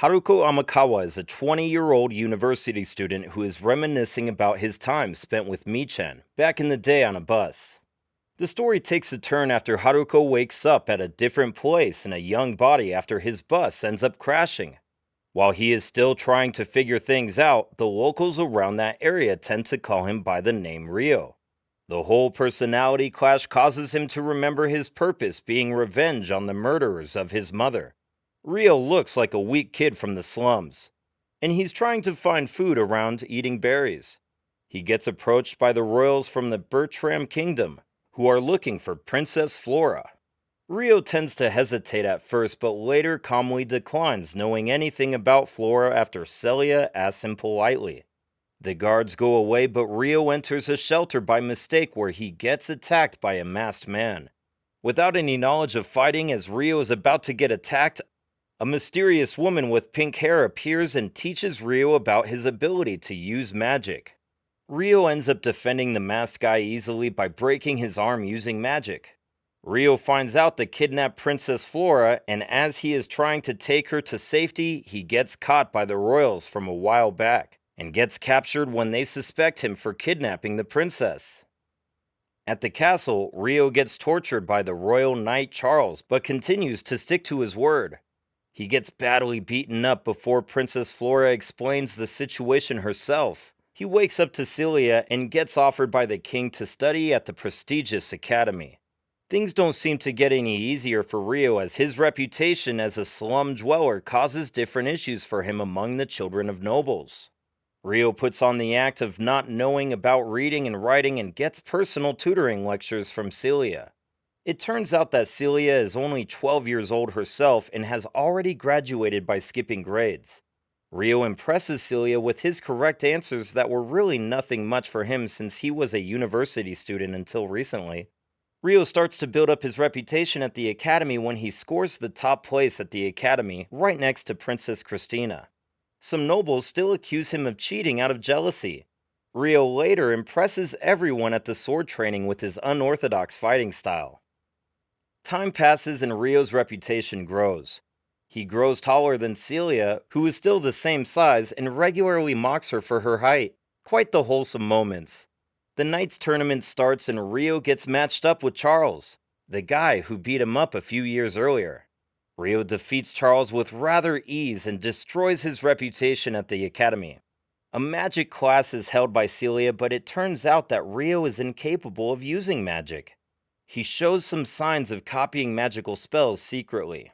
Haruko Amakawa is a 20-year-old university student who is reminiscing about his time spent with Mii-chan back in the day on a bus. The story takes a turn after Haruko wakes up at a different place in a young body after his bus ends up crashing. While he is still trying to figure things out, the locals around that area tend to call him by the name Ryo. The whole personality clash causes him to remember his purpose being revenge on the murderers of his mother. Ryo looks like a weak kid from the slums, and he's trying to find food around eating berries. He gets approached by the royals from the Bertram Kingdom, who are looking for Princess Flora. Ryo tends to hesitate at first, but later calmly declines knowing anything about Flora after Celia asks him politely. The guards go away, but Ryo enters a shelter by mistake where he gets attacked by a masked man. Without any knowledge of fighting, as Ryo is about to get attacked, a mysterious woman with pink hair appears and teaches Ryo about his ability to use magic. Ryo ends up defending the masked guy easily by breaking his arm using magic. Ryo finds out the kidnapped Princess Flora, and as he is trying to take her to safety, he gets caught by the royals from a while back, and gets captured when they suspect him for kidnapping the princess. At the castle, Ryo gets tortured by the royal knight Charles, but continues to stick to his word. He gets badly beaten up before Princess Flora explains the situation herself. He wakes up to Celia and gets offered by the king to study at the prestigious academy. Things don't seem to get any easier for Ryo, as his reputation as a slum dweller causes different issues for him among the children of nobles. Ryo puts on the act of not knowing about reading and writing and gets personal tutoring lectures from Celia. It turns out that Celia is only 12 years old herself and has already graduated by skipping grades. Ryo impresses Celia with his correct answers that were really nothing much for him since he was a university student until recently. Ryo starts to build up his reputation at the academy when he scores the top place at the academy, right next to Princess Christina. Some nobles still accuse him of cheating out of jealousy. Ryo later impresses everyone at the sword training with his unorthodox fighting style. Time passes and Ryo's reputation grows. He grows taller than Celia, who is still the same size, and regularly mocks her for her height. Quite the wholesome moments. The Knights tournament starts and Ryo gets matched up with Charles, the guy who beat him up a few years earlier. Ryo defeats Charles with rather ease and destroys his reputation at the academy. A magic class is held by Celia, but it turns out that Ryo is incapable of using magic. He shows some signs of copying magical spells secretly.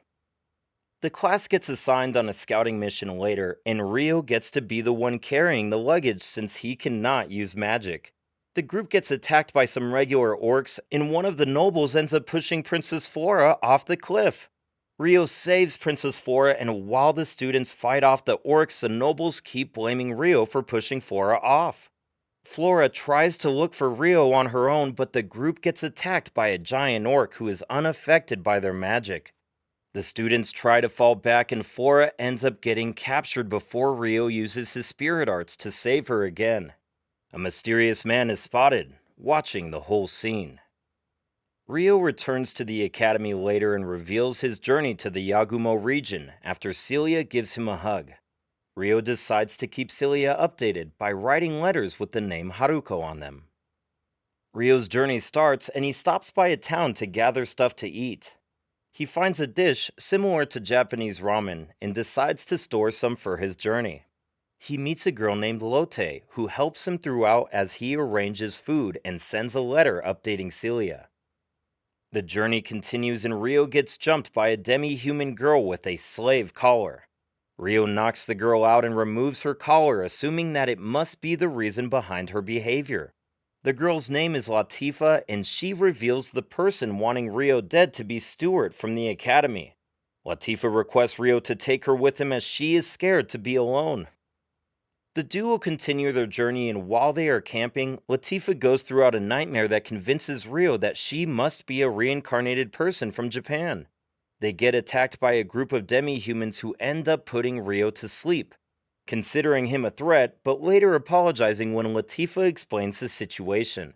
The class gets assigned on a scouting mission later, and Ryo gets to be the one carrying the luggage since he cannot use magic. The group gets attacked by some regular orcs, and one of the nobles ends up pushing Princess Flora off the cliff. Ryo saves Princess Flora, and while the students fight off the orcs, the nobles keep blaming Ryo for pushing Flora off. Flora tries to look for Ryo on her own, but the group gets attacked by a giant orc who is unaffected by their magic. The students try to fall back, and Flora ends up getting captured before Ryo uses his spirit arts to save her again. A mysterious man is spotted, watching the whole scene. Ryo returns to the academy later and reveals his journey to the Yagumo region after Celia gives him a hug. Ryo decides to keep Celia updated by writing letters with the name Haruko on them. Ryo's journey starts and he stops by a town to gather stuff to eat. He finds a dish similar to Japanese ramen and decides to store some for his journey. He meets a girl named Lotte who helps him throughout as he arranges food and sends a letter updating Celia. The journey continues and Ryo gets jumped by a demi-human girl with a slave collar. Ryo knocks the girl out and removes her collar, assuming that it must be the reason behind her behavior. The girl's name is Latifa, and she reveals the person wanting Ryo dead to be Stuart from the academy. Latifa requests Ryo to take her with him as she is scared to be alone. The duo continue their journey, and while they are camping, Latifa goes throughout a nightmare that convinces Ryo that she must be a reincarnated person from Japan. They get attacked by a group of demi-humans who end up putting Ryo to sleep, considering him a threat, but later apologizing when Latifa explains the situation.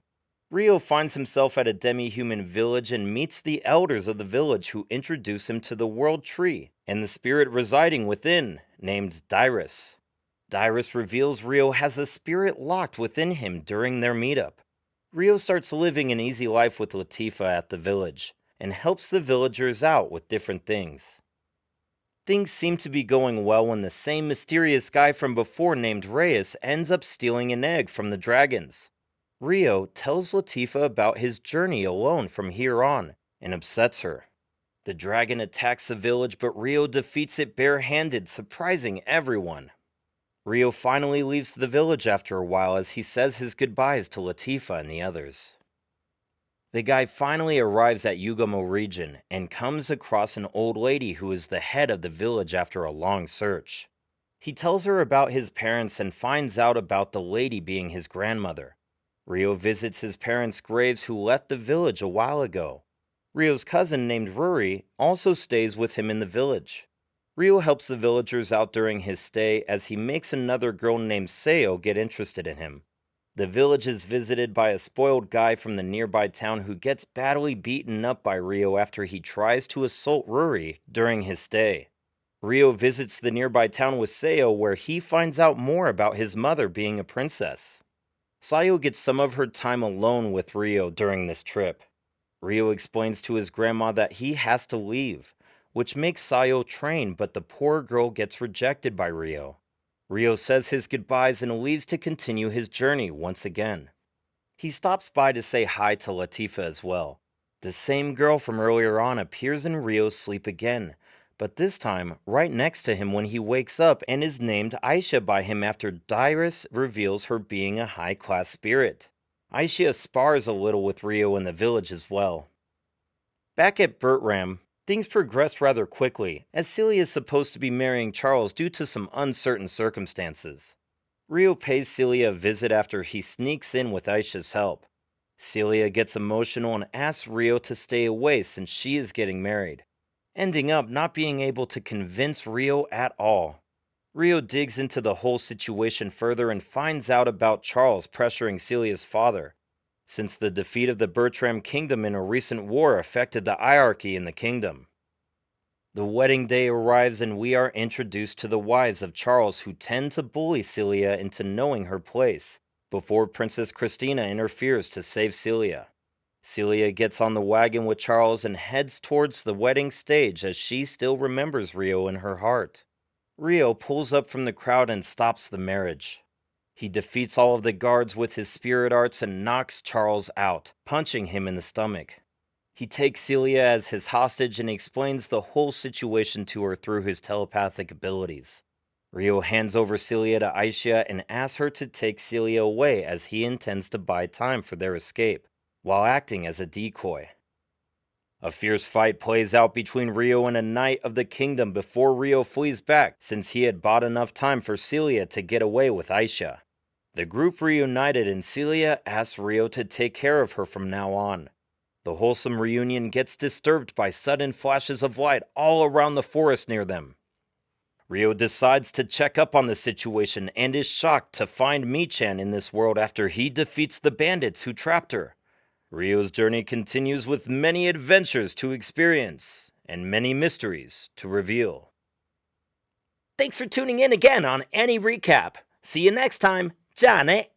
Ryo finds himself at a demi-human village and meets the elders of the village who introduce him to the world tree and the spirit residing within, named Dyrus. Dyrus reveals Rio has a spirit locked within him during their meetup. Rio starts living an easy life with Latifah at the village, and helps the villagers out with different things. Things seem to be going well when the same mysterious guy from before named Reyes ends up stealing an egg from the dragons. Rio tells Latifah about his journey alone from here on, and upsets her. The dragon attacks the village, but Rio defeats it barehanded, surprising everyone. Rio finally leaves the village after a while as he says his goodbyes to Latifah and the others. The guy finally arrives at Yugamo region and comes across an old lady who is the head of the village after a long search. He tells her about his parents and finds out about the lady being his grandmother. Rio visits his parents' graves who left the village a while ago. Rio's cousin named Ruri also stays with him in the village. Rio helps the villagers out during his stay as he makes another girl named Seo get interested in him. The village is visited by a spoiled guy from the nearby town who gets badly beaten up by Rio after he tries to assault Ruri during his stay. Rio visits the nearby town with Seo where he finds out more about his mother being a princess. Sayo gets some of her time alone with Rio during this trip. Rio explains to his grandma that he has to leave, which makes Sayo train, but the poor girl gets rejected by Rio. Rio says his goodbyes and leaves to continue his journey once again. He stops by to say hi to Latifah as well. The same girl from earlier on appears in Rio's sleep again, but this time right next to him when he wakes up and is named Aisha by him after Dyrus reveals her being a high-class spirit. Aisha spars a little with Rio in the village as well. Back at Bertram, things progress rather quickly, as Celia is supposed to be marrying Charles due to some uncertain circumstances. Rio pays Celia a visit after he sneaks in with Aisha's help. Celia gets emotional and asks Rio to stay away since she is getting married, ending up not being able to convince Rio at all. Rio digs into the whole situation further and finds out about Charles pressuring Celia's father, since the defeat of the Bertram Kingdom in a recent war affected the hierarchy in the kingdom. The wedding day arrives and we are introduced to the wives of Charles who tend to bully Celia into knowing her place, before Princess Christina interferes to save Celia. Celia gets on the wagon with Charles and heads towards the wedding stage as she still remembers Rio in her heart. Rio pulls up from the crowd and stops the marriage. He defeats all of the guards with his spirit arts and knocks Charles out, punching him in the stomach. He takes Celia as his hostage and explains the whole situation to her through his telepathic abilities. Rio hands over Celia to Aisha and asks her to take Celia away as he intends to buy time for their escape, while acting as a decoy. A fierce fight plays out between Rio and a knight of the kingdom before Rio flees back since he had bought enough time for Celia to get away with Aisha. The group reunited and Celia asks Rio to take care of her from now on. The wholesome reunion gets disturbed by sudden flashes of light all around the forest near them. Rio decides to check up on the situation and is shocked to find Mii-chan in this world after he defeats the bandits who trapped her. Rio's journey continues with many adventures to experience and many mysteries to reveal. Thanks for tuning in again on Any Recap. See you next time. Ja ne!